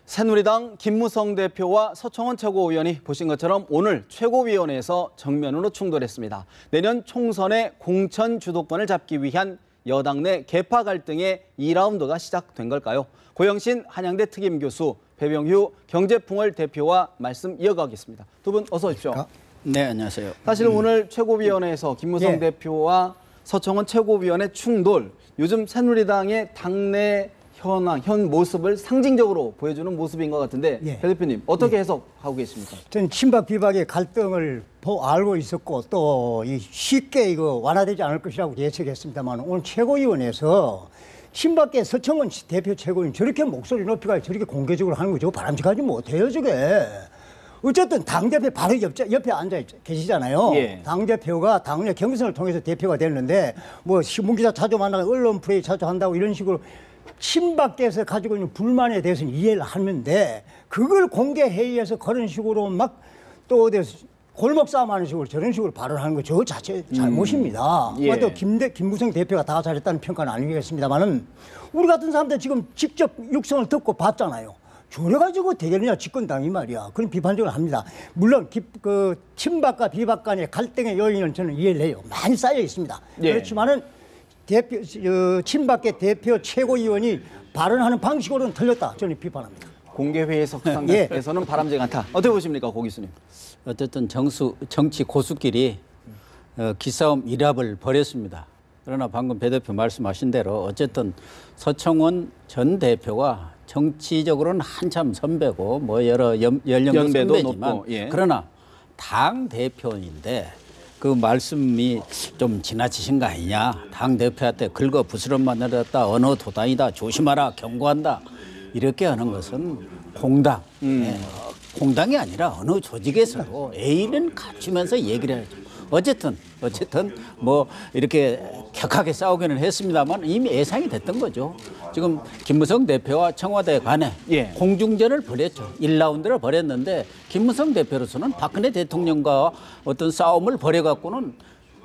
새누리당 김무성 대표와 서청원 최고위원이 보신 것처럼 오늘 최고위원회에서 정면으로 충돌했습니다. 내년 총선의 공천 주도권을 잡기 위한 여당 내 계파 갈등의 2라운드가 시작된 걸까요? 고영신 한양대 특임교수, 배병휴 경제풍월 대표와 말씀 이어가겠습니다. 두 분 어서 오십시오. 네, 안녕하세요. 사실 오늘 최고위원회에서 김무성 대표와 서청원 최고위원의 충돌, 요즘 새누리당의 당내 현 모습을 상징적으로 보여주는 모습인 것 같은데 배 대표님 어떻게 해석하고 계십니까? 저는 친박 비박의 갈등을 알고 있었고 또 쉽게 이거 완화되지 않을 것이라고 예측했습니다만 오늘 최고위원회에서 친박계 서청원 대표 최고위원 저렇게 목소리 높이가 저렇게 공개적으로 하는 거 저거 바람직하지 못해요 저게. 어쨌든 당대표 바로 옆에 앉아 계시잖아요. 당대표가 당내 경선을 통해서 대표가 됐는데 뭐 신문기자 자주 만나고 언론 플레이 자주 한다고 이런 식으로 친박계에서 가지고 있는 불만에 대해서는 이해를 하는데 그걸 공개 회의에서 그런 식으로 막 또 골목 싸움하는 식으로 저런 식으로 발언하는 거 저 자체 잘못입니다. 또 김무성 대표가 다 잘했다는 평가는 아니겠습니다만은 우리 같은 사람들 지금 직접 육성을 듣고 봤잖아요. 저래가지고 되겠느냐 집권당이 말이야. 그런 비판적으로 합니다. 물론 그 친박과 비박 간의 갈등의 요인은 저는 이해를 해요. 많이 쌓여 있습니다. 그렇지만은 친박계 대표 최고위원이 발언하는 방식으로는 틀렸다. 저는 비판합니다. 공개회의 석상에서는 바람직하지 않다. 어떻게 보십니까, 고 교수님? 어쨌든 정치 고수끼리 기싸움 일합을 벌였습니다. 그러나 방금 배 대표 말씀하신 대로 어쨌든 서청원 전 대표가 정치적으로는 한참 선배고 뭐 여러 연령도 선배지만 그러나 당 대표인데 그 말씀이 좀 지나치신 거 아니냐. 당 대표한테 긁어 부스럼만 내렸다. 어느 도당이다. 조심하라. 경고한다. 이렇게 하는 것은 공당. 공당이 아니라 어느 조직에서도 A는 갖추면서 얘기를 해야죠. 어쨌든 뭐 이렇게 격하게 싸우기는 했습니다만 이미 예상이 됐던 거죠. 지금 김무성 대표와 청와대 간에 공중전을 벌였죠. 1라운드를 벌였는데 김무성 대표로서는 박근혜 대통령과 어떤 싸움을 벌여갖고는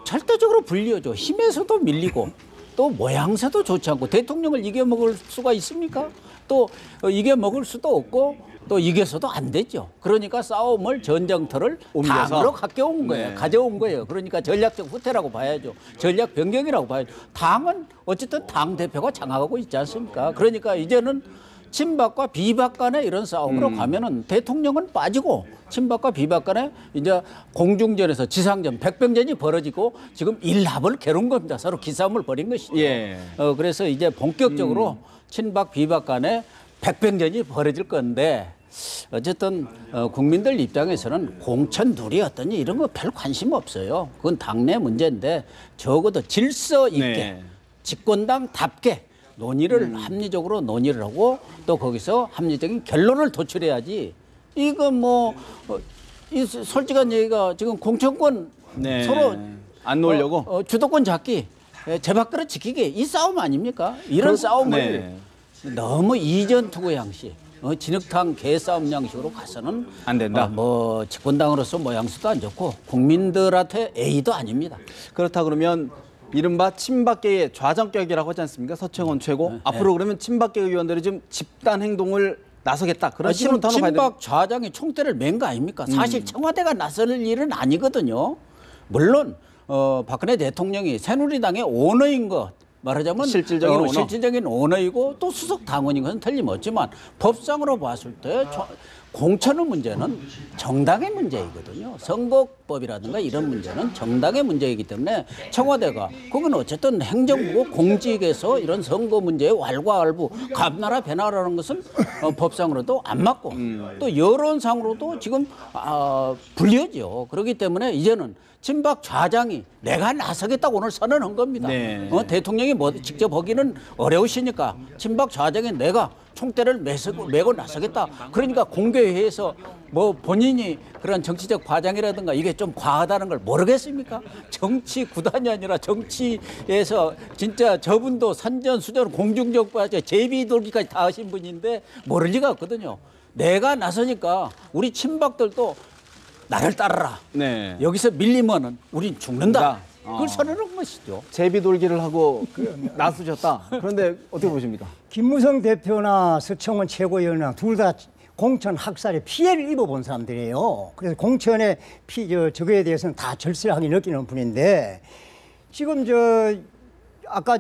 절대적으로 불리하죠. 힘에서도 밀리고 또 모양새도 좋지 않고 대통령을 이겨먹을 수가 있습니까? 또 이겨먹을 수도 없고 또 이겨서도 안 되죠. 그러니까 싸움을 전쟁터를 당으로 가져온 거예요. 가져온 거예요. 그러니까 전략적 후퇴라고 봐야죠. 전략 변경이라고 봐야죠. 당은 어쨌든 당 대표가 장악하고 있지 않습니까? 그러니까 이제는 친박과 비박 간의 이런 싸움으로 가면은 대통령은 빠지고 친박과 비박 간에 이제 공중전에서 지상전, 백병전이 벌어지고 지금 일합을 겨룬 겁니다. 서로 기싸움을 벌인 것이죠. 그래서 이제 본격적으로 친박 비박 간에 백병전이 벌어질 건데 어쨌든 국민들 입장에서는 공천 누리 어떠니 이런 거 별 관심 없어요. 그건 당내 문제인데 적어도 질서 있게 집권당답게 논의를 합리적으로 논의를 하고 또 거기서 합리적인 결론을 도출해야지. 이거 뭐 솔직한 얘기가 지금 공천권 서로 안 놓으려고 주도권 잡기, 제밥그릇 지키기 이 싸움 아닙니까? 이런 싸움을 너무 이전 투구 양식, 진흙탕 개싸움 양식으로 가서는 안 된다. 뭐 집권당으로서 모양새도 안 좋고 국민들한테 A도 아닙니다. 그렇다 그러면 이른바 친박계의 좌정격이라고 하지 않습니까? 서청원 최고. 앞으로 그러면 친박계 의원들이 좀 집단 행동을 나서겠다. 그런 지금 친박 좌장이 총대를 맨 거 아닙니까? 사실 청와대가 나설 일은 아니거든요. 물론 박근혜 대통령이 새누리당의 오너인 것. 말하자면 실질적인 오너이고 또 수석 당원인 것은 틀림없지만 법상으로 봤을 때 공천의 문제는 정당의 문제이거든요. 선거법이라든가 이런 문제는 정당의 문제이기 때문에 청와대가 그건 어쨌든 행정부고 공직에서 이런 선거 문제에 왈가왈부 감나라 배나라는 것은 법상으로도 안 맞고 또 여론상으로도 지금 불리하죠. 그렇기 때문에 이제는 친박 좌장이 내가 나서겠다고 오늘 선언한 겁니다. 대통령이 뭐 직접 하기는 어려우시니까 친박 좌장이 내가 총대를 메고 나서겠다. 그러니까 공개회의에서 뭐 본인이 그런 정치적 과장이라든가 이게 좀 과하다는 걸 모르겠습니까? 정치 구단이 아니라 정치에서 진짜 저분도 산전수전 공중정부하죠. 제비돌기까지 다 하신 분인데 모를 리가 없거든요. 내가 나서니까 우리 친박들도 나를 따르라. 여기서 밀리면은 우린 죽는다. 그걸 선언한 것이죠. 제비 돌기를 하고 나서셨다. 그런데 어떻게 보십니까? 김무성 대표나 서청원 최고위원이나 둘 다 공천 학살에 피해를 입어본 사람들이에요. 그래서 공천의 저거에 대해서는 다 절실하게 느끼는 분인데 지금 아까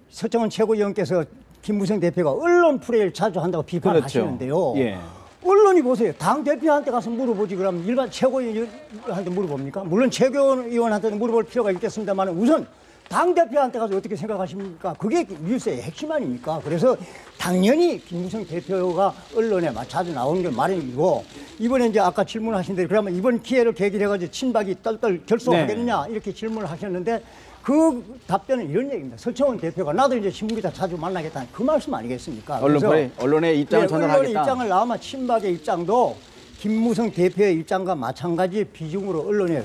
서청원 최고위원께서 김무성 대표가 언론 플레이를 자주 한다고 비판하시는데요. 그렇죠. 예. 언론이 보세요. 당 대표한테 가서 물어보지 그러면 일반 최고위원한테 물어봅니까? 물론 최고위원한테는 물어볼 필요가 있겠습니다만 우선 당 대표한테 가서 어떻게 생각하십니까? 그게 뉴스의 핵심 아닙니까? 그래서 당연히 김무성 대표가 언론에 자주 나오는 게 마련이고 이번에 이제 아까 질문하신 대로 그러면 이번 기회를 계기로 해가지고 친박이 떨떨 결속하겠느냐 이렇게 질문을 하셨는데 그 답변은 이런 얘기입니다. 서청원 대표가 나도 이제 신문기자 자주 만나겠다는 그 말씀 아니겠습니까? 언론의 입장을 전달하겠다. 언론의 입장을 나오면 친박의 입장도 김무성 대표의 입장과 마찬가지 비중으로 언론에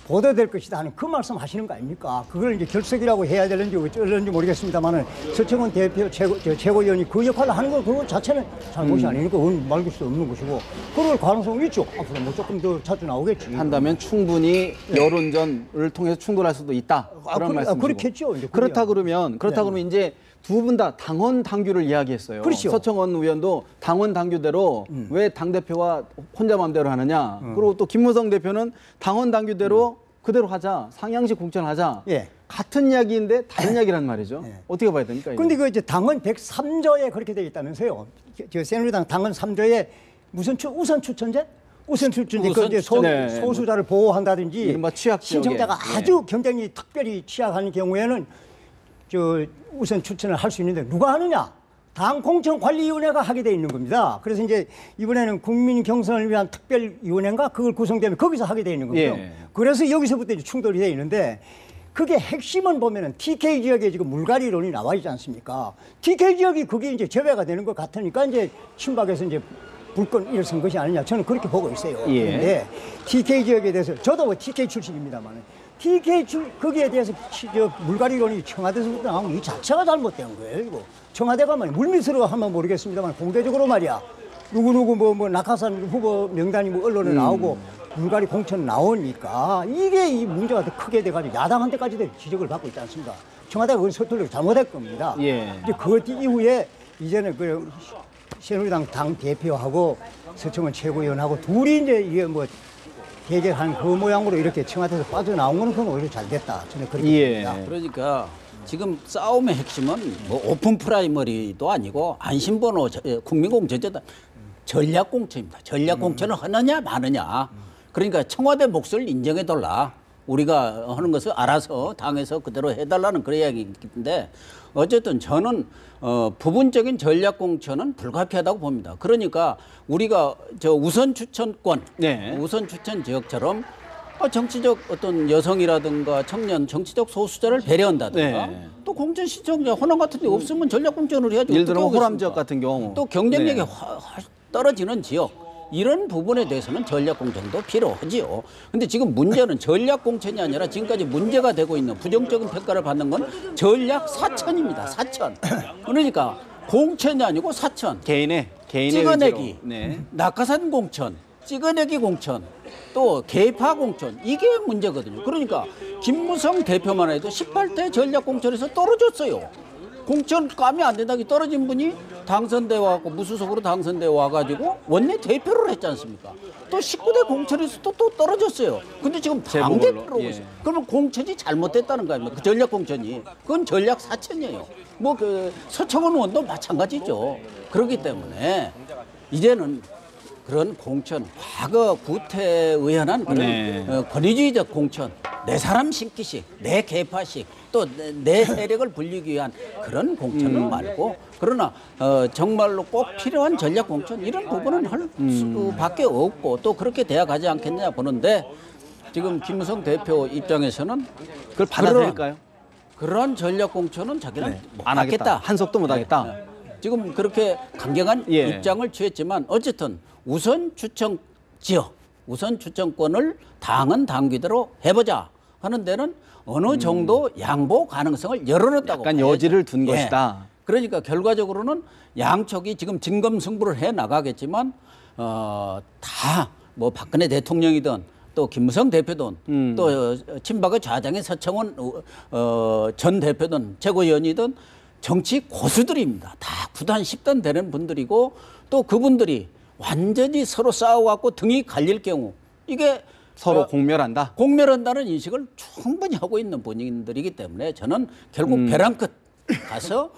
보도될 것이다 하는 그 말씀 하시는 거 아닙니까? 그걸 이제 결석이라고 해야 되는지 어쩔는지 모르겠습니다만은 서청원 대표 최고위원이 그 역할을 하는 건 그거 자체는 잘못이 아니니까 그건 말릴 수 없는 것이고 그럴 가능성이 있죠. 앞으로 뭐 조금 더 자주 나오겠지. 한다면 충분히 여론전을 통해서 충돌할 수도 있다. 그런 말씀이시고. 그렇겠죠. 이제 그렇다 그러면 이제 두 분 다 당원 당규를 이야기했어요. 그렇죠. 서청원 의원도 당원 당규대로 왜 당대표가 혼자 마음대로 하느냐. 그리고 또 김무성 대표는 당원 당규대로 그대로 하자. 상향식 공천하자. 예. 같은 이야기인데 다른 이야기란 말이죠. 어떻게 봐야 됩니까? 근데 그 이제 당헌 103조에 그렇게 되어 있다면서요. 새누리당 당헌 3조에 무슨 우선 추천제? 우선 추천제 그 이제 소수자를 보호한다든지 이른바 취약 지역에. 신청자가 아주 경쟁이 특별히 취약한 경우에는 우선 추천을 할 수 있는데 누가 하느냐? 당 공천관리위원회가 하게 돼 있는 겁니다. 그래서 이제 이번에는 국민 경선을 위한 특별위원회인가 그걸 구성되면 거기서 하게 돼 있는 겁니다. 예. 그래서 여기서부터 이제 충돌이 돼 있는데 그게 핵심은 보면은 TK 지역에 지금 물갈이론이 나와 있지 않습니까? TK 지역이 그게 이제 제외가 되는 것 같으니까 이제 친박에서 이제 불건 일어선 것이 아니냐 저는 그렇게 보고 있어요. 예. 그런데 TK 지역에 대해서 저도 뭐 TK 출신입니다만 거기에 대해서 물갈이론이 청와대에서부터 나온 이 자체가 잘못된 거예요. 이거 청와대가 물밑으로 하면 모르겠습니다만 공개적으로 말이야 누구누구 뭐 낙하산 후보 명단이 뭐 언론에 나오고 물갈이 공천 나오니까 이게 이 문제가 더 크게 돼가지고 야당한테까지도 지적을 받고 있지 않습니까? 청와대가 그걸 서툴러 잘못할 겁니다. 예. 이제 그 이후에 이제는 그 새누리당 당 대표하고 서청원 최고위원하고 둘이 이제 이게 뭐 해결한 그 모양으로 이렇게 청와대에서 빠져나온 거는 그건 오히려 잘 됐다. 저는 그렇게 봅니다. 그러니까 지금 싸움의 핵심은 뭐 오픈 프라이머리도 아니고 안심번호 국민공천제다 전략공천입니다. 전략공천을 하느냐 마느냐. 그러니까 청와대 몫을 인정해달라. 우리가 하는 것을 알아서 당에서 그대로 해달라는 그런 이야기인데 어쨌든 저는 부분적인 전략공천은 불가피하다고 봅니다. 그러니까 우리가 우선 추천권, 우선 추천 지역처럼 정치적 어떤 여성이라든가 청년, 정치적 소수자를 배려한다든가 또 공천 신청자 호남 같은 데 없으면 전략공천을 해야지. 예를 들어 호남 지역 같은 경우 또 경쟁력이 떨어지는 지역 이런 부분에 대해서는 전략공천도 필요하지요. 근데 지금 문제는 전략공천이 아니라 지금까지 문제가 되고 있는 부정적인 평가를 받는 건 전략 사천입니다. 사천. 그러니까 공천이 아니고 사천. 개인의 찍어내기, 의지로. 낙하산 공천, 찍어내기 공천, 또 개파 공천 이게 문제거든요. 그러니까 김무성 대표만 해도 18대 전략 공천에서 떨어졌어요. 공천 까면 안 된다고 떨어진 분이 당선돼 와갖고 무소속으로 당선돼 와가지고 원내 대표를 했지 않습니까? 또 19대 공천에서 또 떨어졌어요. 근데 지금 당대표로 오고 있어요. 그러면 공천이 잘못됐다는 거 아닙니까? 그 전략 공천이. 그건 전략 사천이에요. 뭐 그 서청원 의원도 마찬가지죠. 그렇기 때문에 이제는 그런 공천, 과거 구태의연한 그런 권위주의적 공천, 내 사람 심기식, 내 계파식, 또 내 세력을 불리기 위한 그런 공천은 말고 그러나 정말로 꼭 필요한 전략 공천 이런 부분은 할 수밖에 없고 또 그렇게 돼야 가지 않겠느냐 보는데 지금 김무성 대표 입장에서는 그걸 받아들일까요? 그런 전략 공천은 자기는 못 안 하겠다. 하겠다. 한석도 못 하겠다. 지금 그렇게 강경한 입장을 취했지만 어쨌든 우선 추천 지역, 우선 추천권을 당은 당규대로 해보자 하는 데는 어느 정도 양보 가능성을 열어놨다고 약간 여지를 둔 것이다. 그러니까 결과적으로는 양쪽이 지금 진검승부를 해 나가겠지만 다 뭐 박근혜 대통령이든 또 김무성 대표든 또 친박의 좌장인 서청원 전 대표든 최고위원이든 정치 고수들입니다. 다 9단 10단 되는 분들이고 또 그분들이 완전히 서로 싸워갖고 등이 갈릴 경우 이게 서로 공멸한다. 공멸한다는 인식을 충분히 하고 있는 본인들이기 때문에 저는 결국 벼랑 끝 가서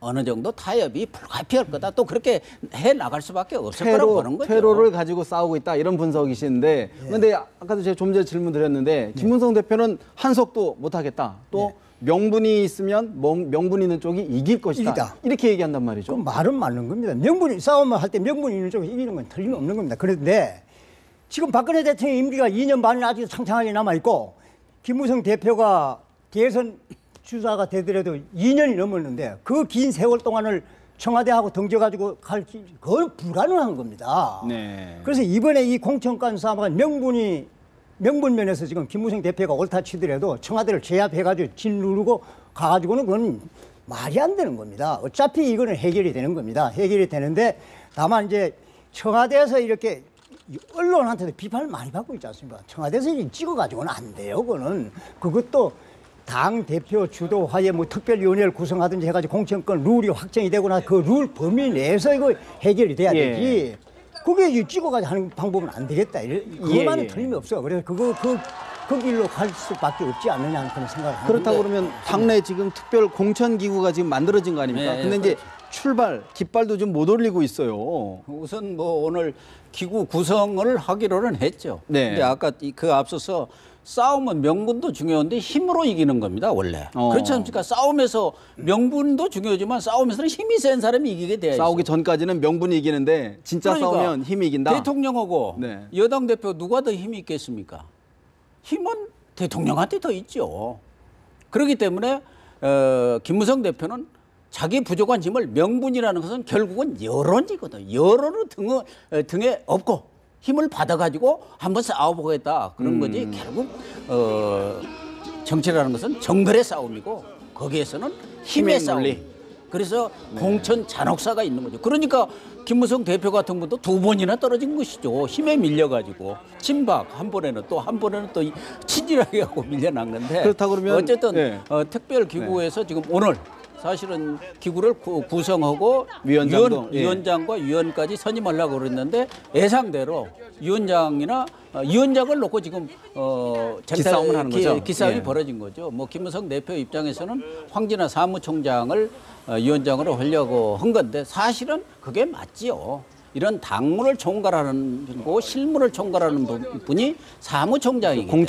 어느 정도 타협이 불가피할 거다. 또 그렇게 해 나갈 수밖에 없을 거라고 보는 거죠. 퇴로를 가지고 싸우고 있다 이런 분석이신데 그런데 아까도 제가 좀 전에 질문 드렸는데 김문성 대표는 한석도 못하겠다. 또 명분이 있으면 명분 있는 쪽이 이길 것이다. 이기다. 이렇게 얘기한단 말이죠. 그 말은 맞는 겁니다. 싸움을 할 때 명분이 있는 쪽이 이기는 건 틀림없는 겁니다. 그런데 지금 박근혜 대통령 임기가 2년 반이 아직 창창하게 남아있고 김무성 대표가 대선 주자가 되더라도 2년이 넘었는데 그 긴 세월 동안을 청와대하고 등져가지고 갈지 그건 불가능한 겁니다. 네. 그래서 이번에 이 공천권 싸움은 명분 면에서 지금 김무성 대표가 옳다 치더라도 청와대를 제압해가지고 진 누르고 가가지고는 그건 말이 안 되는 겁니다. 어차피 이거는 해결이 되는 겁니다. 해결이 되는데 다만 이제 청와대에서 이렇게 언론한테도 비판을 많이 받고 있지 않습니까? 청와대에서 찍어가지고는 안 돼요. 그것도 당 대표 주도하에 뭐 특별위원회를 구성하든지 해가지고 공천권 룰이 확정이 되거나 그 룰 범위 내에서 이거 해결이 돼야 되지. 그게 찍어가지고 하는 방법은 안 되겠다. 그것만은 틀림이 없어. 그래서 그 길로 갈 수밖에 없지 않느냐 하는 그런 생각을 합니다. 그렇다고 그러면 당내 지금 특별 공천 기구가 지금 만들어진 거 아닙니까? 근데 이제 깃발도 좀 못 올리고 있어요. 우선 뭐 오늘 기구 구성을 하기로는 했죠. 네. 근데 아까 그 앞서서 싸움은 명분도 중요한데 힘으로 이기는 겁니다, 원래. 그렇지 않습니까? 싸움에서 명분도 중요하지만 싸움에서는 힘이 센 사람이 이기게 돼야 있어요. 싸우기 전까지는 명분이 이기는데 진짜 그러니까 싸우면 힘이 이긴다. 대통령하고 네. 여당 대표 누가 더 힘이 있겠습니까? 힘은 대통령한테 더 있죠. 그렇기 때문에 김무성 대표는 자기 부족한 힘을 명분이라는 것은 결국은 여론이거든. 여론을 등에 업고 힘을 받아가지고 한번 싸워보겠다. 그런 거지. 결국 정치라는 것은 정글의 싸움이고 거기에서는 힘의 싸움. 그래서 공천 잔혹사가 있는 거죠. 그러니까 김무성 대표 같은 분도 2번이나 떨어진 것이죠. 힘에 밀려가지고 친박 한 번에는 또 친일하게 하고 밀려난 건데. 그렇다 그러면 어쨌든 특별 기구에서 지금 오늘 사실은 기구를 구성하고 위원장과 위원까지 선임하려고 그랬는데 예상대로 위원장을 놓고 지금 기싸움을 하는 거죠. 기싸움이 벌어진 거죠. 뭐 김무성 대표 입장에서는 황진화 사무총장을 위원장으로 하려고 한 건데 사실은 그게 맞지요. 이런 당무를 총괄하는 거, 실무를 총괄하는 분이 사무총장이기 때문에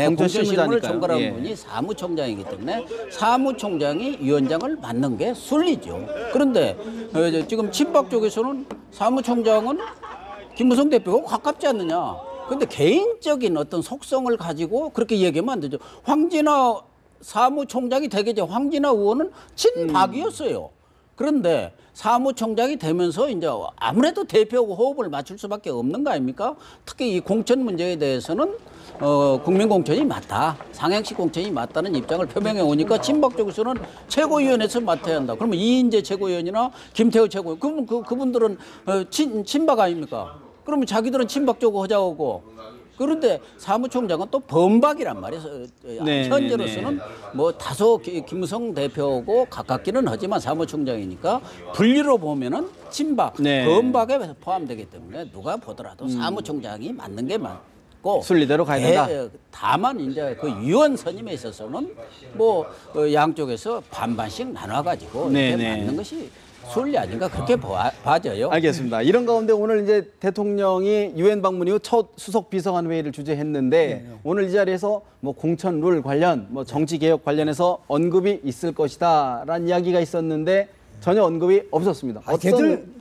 공천 실무를 총괄하는 분이 사무총장이기 때문에 사무총장이 위원장을 맡는 게 순리죠. 그런데 지금 친박 쪽에서는 사무총장은 김무성 대표가 가깝지 않느냐. 그런데 개인적인 어떤 속성을 가지고 그렇게 얘기하면 안 되죠. 황진화 사무총장이 되겠죠. 황진화 의원은 친박이었어요. 그런데 사무총장이 되면서 이제 아무래도 대표하고 호흡을 맞출 수밖에 없는 거 아닙니까? 특히 이 공천 문제에 대해서는 국민공천이 맞다. 상향식 공천이 맞다는 입장을 표명해 오니까 친박 쪽에서는 최고위원회에서 맡아야 한다. 그러면 이인재 최고위원이나 김태우 최고위원, 그분들은 친박 아닙니까? 그러면 자기들은 친박 쪽으로 하자고. 그런데 사무총장은 또 범박이란 말이에요. 현재로서는 뭐 다소 김무성 대표하고 가깝기는 하지만 사무총장이니까 분리로 보면은 친박, 범박에 포함되기 때문에 누가 보더라도 사무총장이 맞는 게 맞고 순리대로 가야 된다. 다만 이제 그 위원 선임에 있어서는 뭐 양쪽에서 반반씩 나눠가지고 맞는 것이 순리 아닌가 그렇게 봐져요. 알겠습니다. 이런 가운데 오늘 이제 대통령이 유엔 방문 이후 첫 수석 비서관 회의를 주재했는데 오늘 이 자리에서 뭐 공천 룰 관련, 뭐 정치 개혁 관련해서 언급이 있을 것이다라는 이야기가 있었는데 전혀 언급이 없었습니다.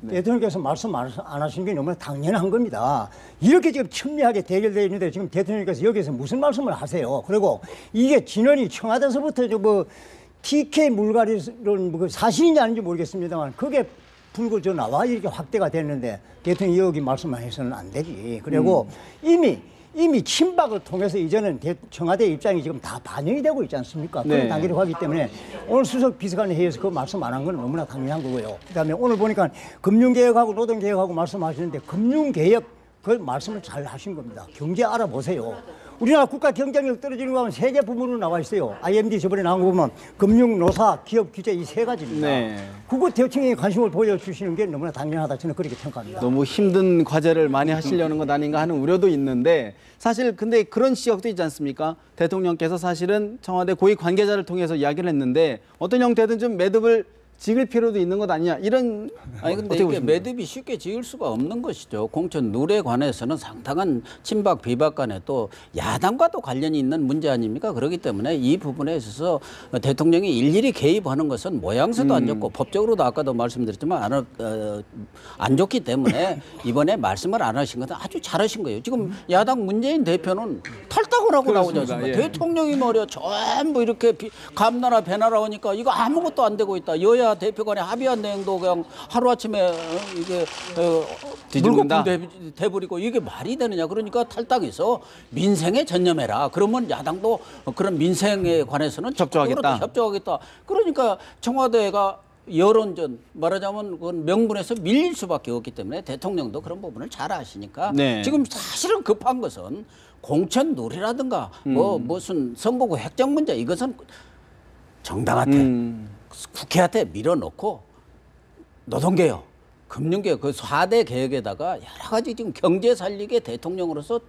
대통령께서 말씀 안 하신 게 너무 당연한 겁니다. 이렇게 지금 첨예하게 대결되어 있는데 지금 대통령께서 여기서 무슨 말씀을 하세요? 그리고 이게 진원이 청와대에서부터 TK 물갈이론 뭐 사실인지 아닌지 모르겠습니다만 그게 불고 나와 이렇게 확대가 됐는데 대통령이 여기 말씀만 해서는 안 되지. 그리고 이미 친박을 통해서 이제는 청와대 입장이 지금 다 반영이 되고 있지 않습니까? 그런 단계로 가기 때문에 오늘 수석 비서관 회의에서 그 말씀 안 한 건 너무나 당연한 거고요. 그다음에 오늘 보니까 금융개혁하고 노동개혁하고 말씀하시는데 금융개혁 그 말씀을 잘 하신 겁니다. 경제 알아보세요. 우리나라 국가 경쟁력 떨어지는 거 하면 세 개 부문으로 나와 있어요. IMD 저번에 나온 거 보면 금융, 노사, 기업, 규제 이 세 가지입니다. 네. 그거 대통령이 관심을 보여주시는 게 너무나 당연하다. 저는 그렇게 평가합니다. 너무 힘든 과제를 많이 하시려는 것 아닌가 하는 우려도 있는데 사실 근데 그런 지적도 있지 않습니까? 대통령께서 사실은 청와대 고위 관계자를 통해서 이야기를 했는데 어떤 형태든 좀 매듭을 지을 필요도 있는 것 아니냐 이런 아니 근데 어떻게 이게 보십니까? 매듭이 쉽게 지을 수가 없는 것이죠. 공천 룰에 관해서는 상당한 친박 비박 간에 또 야당과도 관련이 있는 문제 아닙니까? 그렇기 때문에 이 부분에 있어서 대통령이 일일이 개입하는 것은 모양새도 안 좋고 법적으로도 아까도 말씀드렸지만 안 좋기 때문에 이번에 말씀을 안 하신 것은 아주 잘하신 거예요. 지금 야당 문재인 대표는 탈당을 하고 나오지 그렇습니다. 않습니까? 예. 대통령이 말이야 전부 이렇게 감나라 배나라 하니까 이거 아무것도 안 되고 있다. 여야 대표 간에 합의한 내용도 그냥 하루아침에 이게 뒤집는다. 물거품 돼버리고 이게 말이 되느냐. 그러니까 탈당해서 민생에 전념해라. 그러면 야당도 그런 민생에 관해서는 협조하겠다. 적극적으로 협조하겠다. 그러니까 청와대가 여론전 말하자면 그건 명분에서 밀릴 수밖에 없기 때문에 대통령도 그런 부분을 잘 아시니까 네. 지금 사실은 급한 것은 공천 룰이라든가 뭐 무슨 선거구 획정 문제 이것은 정당한테 국회한테 밀어넣고 노동개혁, 금융개혁 그 4대 개혁에다가 여러 가지 지금 경제 살리게 대통령으로서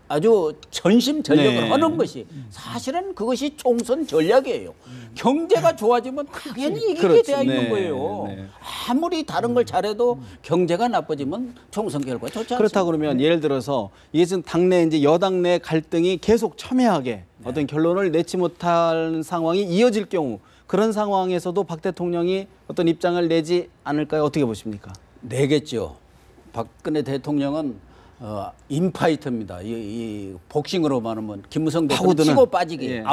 아주 전심전력을 네. 하는 것이 사실은 그것이 총선 전략이에요. 경제가 좋아지면 당연히 이기게 그렇죠. 되어 있는 네. 거예요. 네. 아무리 다른 걸 잘해도 경제가 나빠지면 총선 결과 좋지 않습니다. 그렇다 그러면 예를 들어서 이게 지금 당내 이제 여당 내 갈등이 계속 첨예하게 어떤 결론을 내지 못할 상황이 이어질 경우 그런 상황에서도 박 대통령이 어떤 입장을 내지 않을까요? 어떻게 보십니까? 내겠죠. 박근혜 대통령은 인파이터입니다. 이 복싱으로 말하면 김무성 대통령 파고드는. 치고 빠지기 예.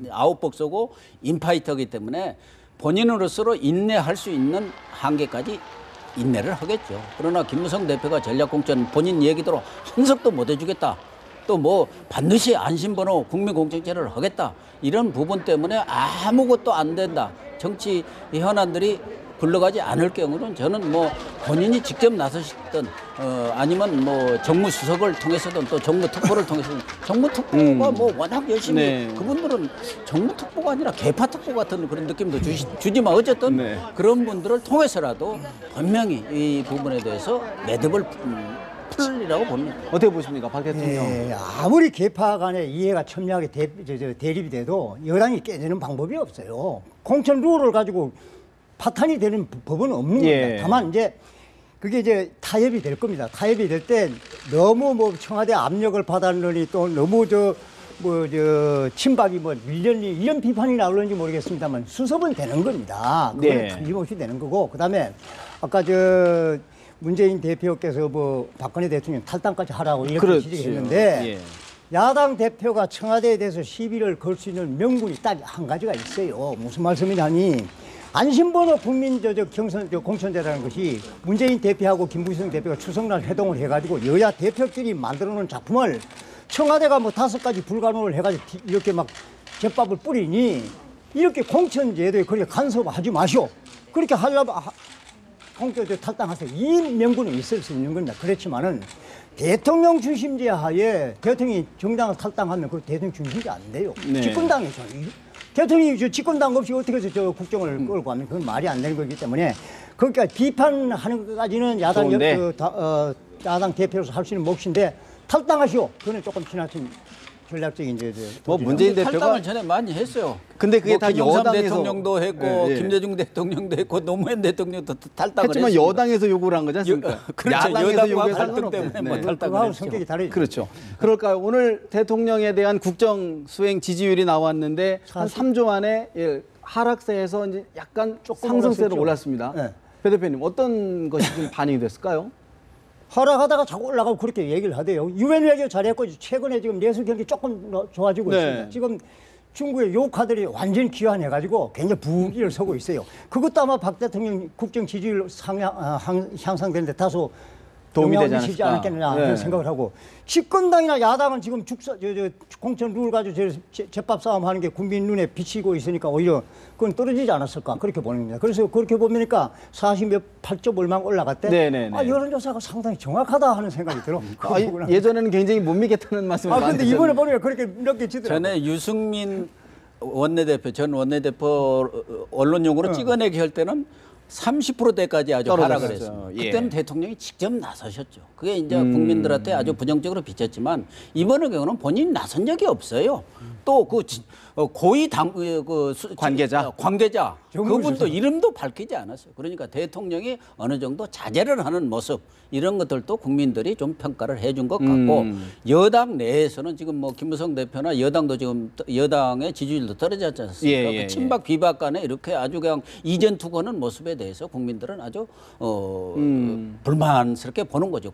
아웃복서고 인파이터이기 때문에 본인으로서 인내할 수 있는 한계까지 인내를 하겠죠. 그러나 김무성 대표가 전략공천 본인 얘기대로 한 석도 못 해주겠다. 또 뭐 반드시 안심번호 국민공천제를 하겠다. 이런 부분 때문에 아무것도 안 된다. 정치 현안들이 굴러가지 않을 경우는 저는 뭐 본인이 직접 나서시든 아니면 뭐 정무수석을 통해서든 또 정무특보를 통해서든 정무특보가 뭐 워낙 열심히 네. 그분들은 정무특보가 아니라 개파특보 같은 그런 느낌도 주지만 어쨌든 네. 그런 분들을 통해서라도 분명히 이 부분에 대해서 매듭을 풀리라고 봅니다. 어떻게 보십니까? 박 대통령. 예, 아무리 개파 간에 이해가 첨예하게 대립이 돼도 여당이 깨지는 방법이 없어요. 공천 룰을 가지고 파탄이 되는 법은 없는 예. 겁니다. 다만 이제 그게 이제 타협이 될 겁니다. 타협이 될 때 너무 뭐 청와대 압력을 받았느니 또 너무 친박이 뭐 밀렸니 이런 비판이 나오는지 모르겠습니다만 수습은 되는 겁니다. 그거는 네. 틀림없이 되는 거고 그다음에 아까 문재인 대표께서 뭐 박근혜 대통령 탈당까지 하라고 이렇게 그렇지요. 지적했는데 예. 야당 대표가 청와대에 대해서 시비를 걸 수 있는 명분이 딱 한 가지가 있어요. 무슨 말씀이냐니 안심번호 국민 공천제라는 것이 문재인 대표하고 김부성 대표가 추석날 회동을 해가지고 여야 대표끼리 만들어놓은 작품을 청와대가 뭐 5가지 불가능을 해가지고 이렇게 막 제밥을 뿌리니 이렇게 공천제도에 그렇게 간섭하지 마시오. 그렇게 하려면 공천제 탈당하세요. 이 명분은 있을 수 있는 겁니다. 그렇지만은 대통령 중심제 하에 대통령이 정당을 탈당하면 그 대통령 중심제 안 돼요. 네. 집권당이죠. 대통령이 집권당 없이 어떻게 해서 국정을 끌고 가면 그건 말이 안 되는 거기 때문에 그러니까 비판하는 것까지는 야당 좋은데. 야당 대표로서 할 수 있는 몫인데 탈당하시오. 그거는 조금 지나친 전략적인 뭐 문재인 대표가 탈당을 전에 많이 했어요. 근데 그게 다 김영삼 여당에서 대통령도 했고 예, 예. 김대중 대통령도 했고 노무현 대통령도 탈당을 했지만 했습니다. 여당에서 요구를 한 거지 않습니까? 그렇죠. 야당에서 여당과 요구해서 갈등 상관없어요. 때문에 뭐 네. 탈당을 그거하고 했죠. 성격이 다르죠. 그렇죠. 그럴까요? 오늘 대통령에 대한 국정 수행 지지율이 나왔는데 한 3주 만에 하락세에서 이제 약간 조금 상승세로 올랐었죠. 올랐습니다. 네. 배 대표님 어떤 것이 좀 반영이 됐을까요? 하락하다가 자꾸 올라가고 그렇게 얘기를 하대요. 유엔 외교 잘했고 최근에 지금 내수 경기 조금 좋아지고 네. 있습니다. 지금 중국의 요카들이 완전히 기환해가지고 굉장히 부기를 서고 있어요. 그것도 아마 박 대통령 국정 지지율 향상되는데 다소 도움이 영향을 되지 미치지 않았을까. 않았겠느냐 네. 그런 생각을 하고 집권당이나 야당은 지금 공천 룰 가지고 제밥 싸움 하는 게 국민 눈에 비치고 있으니까 오히려 그건 떨어지지 않았을까 그렇게 보는 겁니다. 그래서 그렇게 보니까 48점 얼마 올라갔대. 네네네. 아, 여론조사가 상당히 정확하다 하는 생각이 들어. 그거 보고 나면. 예전에는 굉장히 못 믿겠다는 말씀을 많이 근데 이번에 보니까 그렇게 느껴지더라고요. 전에 유승민 원내대표 전 원내대표 언론용으로 찍어내기 할 때는 30%대까지 아주 떨어졌었죠. 하락을 했습니다. 예. 그때는 대통령이 직접 나서셨죠. 그게 이제 국민들한테 아주 부정적으로 비쳤지만 이번의 경우는 본인이 나선 적이 없어요. 또 그 고위 관계자? 관계자 정무를 그분도 이름도 밝히지 않았어요. 그러니까 대통령이 어느 정도 자제를 하는 모습 이런 것들도 국민들이 좀 평가를 해준 것 같고 여당 내에서는 지금 뭐 김무성 대표나 여당도 지금 여당의 지지율도 떨어졌지 않습니까? 예, 예, 그 친박 비박 간에 이렇게 아주 그냥 이전 투구하는 모습에 대해서 국민들은 아주 불만스럽게 보는 거죠.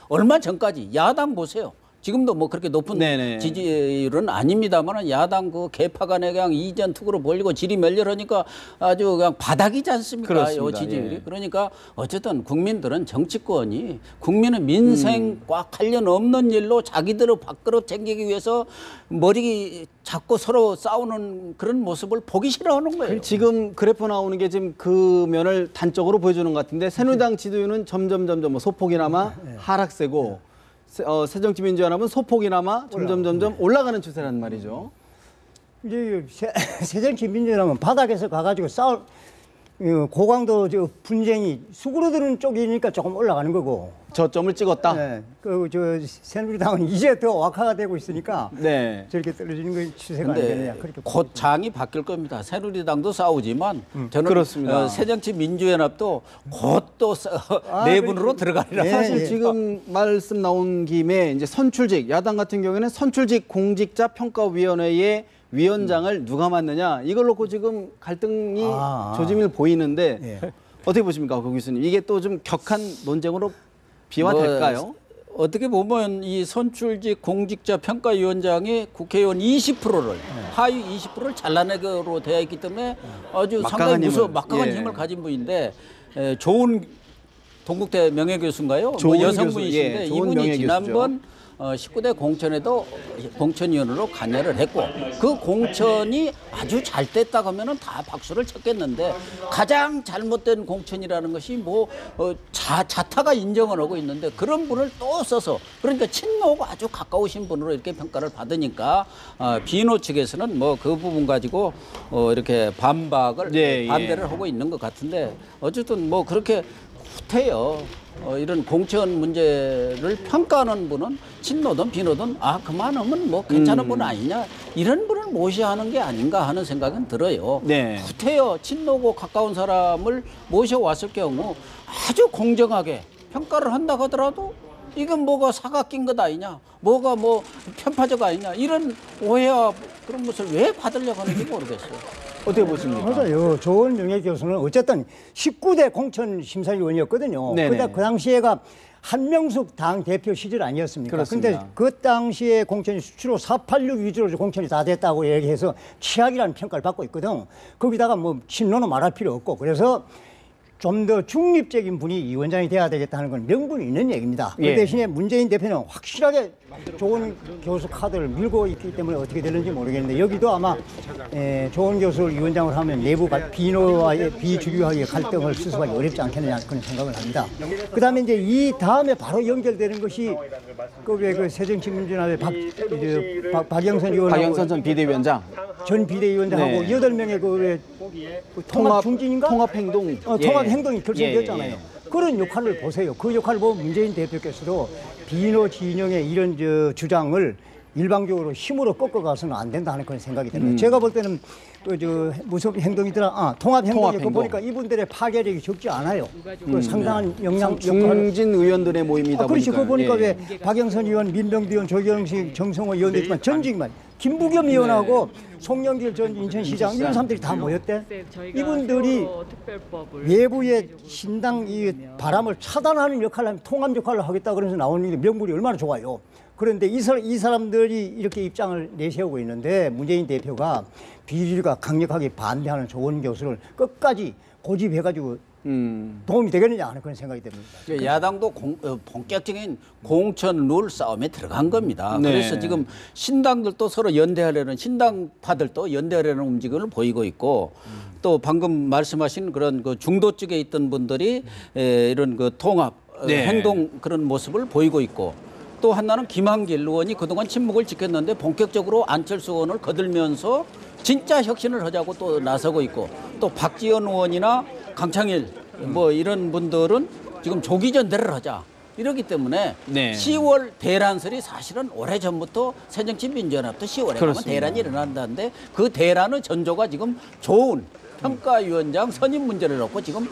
얼마 전까지 야당 보세요. 지금도 뭐 그렇게 높은 네네. 지지율은 아닙니다만 야당 그 개파 간에 그냥 이전 투구로 몰리고 질이 멸렬하니까 아주 그냥 바닥이지 않습니까? 요 그렇습니다. 지지율이. 예. 그러니까 어쨌든 국민들은 정치권이 국민의 민생과 관련 없는 일로 자기들의 밥그릇 챙기기 위해서 머리 잡고 서로 싸우는 그런 모습을 보기 싫어하는 거예요. 지금 그래프 나오는 게 지금 그 면을 단적으로 보여주는 것 같은데 새누리당 지도율은 점점 뭐 소폭이나마 하락세고 새정치민주연합은 소폭이나마 점점 올라가는 추세란 말이죠. 이제 새정치민주연합은 바닥에서 가가지고 싸울 고강도 분쟁이 수그러드는 쪽이니까 조금 올라가는 거고. 저점을 찍었다. 네, 새누리당은 이제 더 악화가 되고 있으니까 네. 저렇게 떨어지는 거 추세가 근데 아니겠냐. 그렇게 곧 장이 바뀔 겁니다. 새누리당도 싸우지만 저는 그렇습니다. 새정치민주연합도 곧 또 내분으로 들어가리라. 예, 사실 예. 지금 말씀 나온 김에 이제 선출직 야당 같은 경우에는 선출직 공직자 평가위원회의 위원장을 누가 맡느냐 이걸 놓고 지금 갈등이 조짐을 보이는데 예. 어떻게 보십니까, 고 교수님? 이게 또 좀 격한 논쟁으로 비화될까요? 어떻게 보면 이 선출직 공직자 평가위원장이 국회의원 20%를 하위 20%를 잘라내기로 되어 있기 때문에 아주 상당히 막강한 예. 힘을 가진 분인데 좋은 동국대 명예교수인가요? 뭐 좋은 여성분이신데 교수, 예, 좋은 이분이 명예교수죠. 지난번 19대 공천에도 공천위원으로 관여를 했고 그 공천이 아주 잘 됐다고 하면은 다 박수를 쳤겠는데 가장 잘못된 공천이라는 것이 뭐 자타가 인정을 하고 있는데 그런 분을 또 써서 그러니까 친노하고 아주 가까우신 분으로 이렇게 평가를 받으니까 비노 측에서는 뭐 그 부분 가지고 이렇게 반대를 하고 있는 것 같은데 어쨌든 뭐 그렇게 후퇴요. 이런 공천 문제를 평가하는 분은 친노든 비노든 그만하면 뭐 괜찮은 분 아니냐 이런 분을 모셔야 하는 게 아닌가 하는 생각은 들어요. 네. 후퇴요. 친노고 가까운 사람을 모셔왔을 경우 아주 공정하게 평가를 한다고 하더라도 이건 뭐가 사가 낀 것 아니냐 뭐가 뭐 편파적 아니냐 이런 오해와 그런 것을 왜 받으려고 하는지 모르겠어요. 어떻게 보십니까? 맞아요. 조은 명예교수는 어쨌든 19대 공천심사위원이었거든요. 네네. 그때 그 당시에가 한명숙 당 대표 시절 아니었습니까? 그렇습니다. 근데 그 당시에 공천이 수치로 486 위주로 공천이 다 됐다고 얘기해서 최악이라는 평가를 받고 있거든. 거기다가 뭐 친노는 말할 필요 없고 그래서 좀 더 중립적인 분이 위원장이 돼야 되겠다는 건 명분이 있는 얘기입니다. 그 예. 대신에 문재인 대표는 확실하게 좋은 교수 카드를 밀고 있기 때문에 어떻게 되는지 모르겠는데 여기도 아마 좋은 교수를 위원장으로 하면 내부 비노와의 비주류와의 갈등을 수습하기 어렵지 않겠느냐 그런 생각을 합니다. 그다음에 이제 이 다음에 바로 연결되는 것이 그 새정치민주연합의 박영선 의원하고 박영선 전 비대위원장 전 비대위원장하고 네. 8명의 그 통합 중진인가? 통합행동 통합 예, 행동이 결정되었잖아요. 예. 그런 역할을 보세요. 그 역할을 보면 문재인 대표께서도 비노 진영의 이런 주장을 일방적으로 힘으로 꺾어가서는 안 된다는 그런 생각이 듭니다. 제가 볼 때는 무슨 행동이더라? 통합 행동이 그 보니까 이분들의 파괴력이 적지 않아요. 그 상당한 영향 역할을. 중진 의원들의 모임이다 그렇지. 보니까. 그 보니까 예. 왜 박영선 의원, 민병대 의원, 조경식, 정성호 의원도 있지만 전직만 김부겸 의원하고 송영길 전 인천시장 이런 사람들이 다 모였대. 이분들이 외부의 신당 이 바람을 차단하는 역할을 하면 통합 역할을 하겠다 그러면서 나오는 게 명분이 얼마나 좋아요. 그런데 이 사람들이 이렇게 입장을 내세우고 있는데 문재인 대표가 비주류가 강력하게 반대하는 조원 교수를 끝까지 고집해가지고 도움이 되겠느냐 하는 그런 생각이 듭니다. 야당도 본격적인 공천 룰 싸움에 들어간 겁니다. 네. 그래서 지금 신당들도 서로 연대하려는 신당파들도 연대하려는 움직임을 보이고 있고 또 방금 말씀하신 그런 그 중도 쪽에 있던 분들이 이런 그 통합 네. 행동 그런 모습을 보이고 있고 또 하나는 김한길 의원이 그동안 침묵을 지켰는데 본격적으로 안철수 의원을 거들면서 진짜 혁신을 하자고 또 나서고 있고 또 박지원 의원이나 강창일 뭐 이런 분들은 지금 조기 전대를 하자 이러기 때문에 네. 10월 대란설이 사실은 오래전부터 새정치민주연합도 10월에 가면 그렇습니다. 대란이 일어난다는데 그 대란의 전조가 지금 좋은 평가위원장 선임 문제를 놓고 지금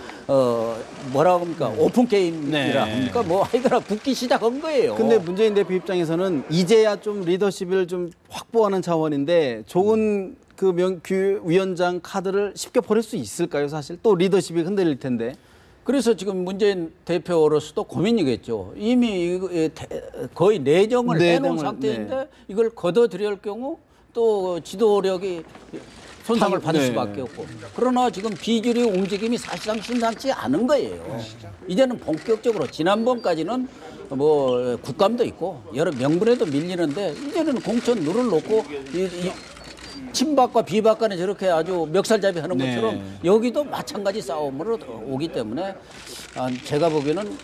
뭐라고 합니까 오픈 게임이라 네. 합니까 뭐 하여간 붙기 시작한 거예요. 근데 문재인 대표 입장에서는 이제야 좀 리더십을 좀 확보하는 차원인데 좋은 그 위원장 카드를 쉽게 버릴 수 있을까요? 사실 또 리더십이 흔들릴 텐데. 그래서 지금 문재인 대표로서도 고민이겠죠. 이미 거의 내정을 해놓은 상태인데 네. 이걸 걷어들일 경우 또 지도력이 손상을 받을 네. 수밖에 없고. 그러나 지금 비주류 움직임이 사실상 심상치 않은 거예요. 이제는 본격적으로 지난번까지는 뭐 국감도 있고 여러 명분에도 밀리는데 이제는 공천 룰을 놓고 친박과 비박 간에 저렇게 아주 멱살잡이 하는 네. 것처럼 여기도 마찬가지 싸움으로 오기 때문에 제가 보기에는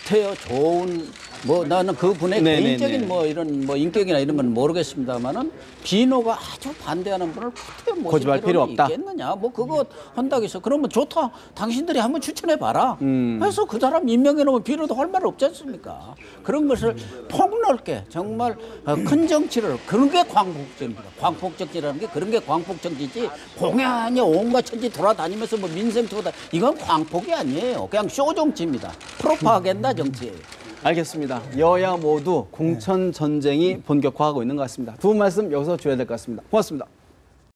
후퇴요 좋은 뭐 나는 그 분의 네네네. 개인적인 뭐 이런 뭐 인격이나 이런 건 모르겠습니다만은 비노가 아주 반대하는 분을 후퇴 고집할 필요 모실 없다. 필요는 있겠느냐 뭐 그거 한다고 해서 그러면 좋다 당신들이 한번 추천해 봐라 해서 그 사람 임명해 놓으면 비노도 할 말 없지 않습니까? 그런 것을 폭넓게 정말 큰 정치를 그런 게 광복정입니다. 광복정치라는 게 그런 게 광복정치지 공연히 온갖 천지 돌아다니면서 뭐 민생 투다 이건 광복이 아니에요. 그냥 쇼 정치입니다. 프로파간다 정치예요. 알겠습니다. 여야 모두 공천 전쟁이 본격화하고 있는 것 같습니다. 두 분 말씀 여기서 줘야 될 것 같습니다. 고맙습니다.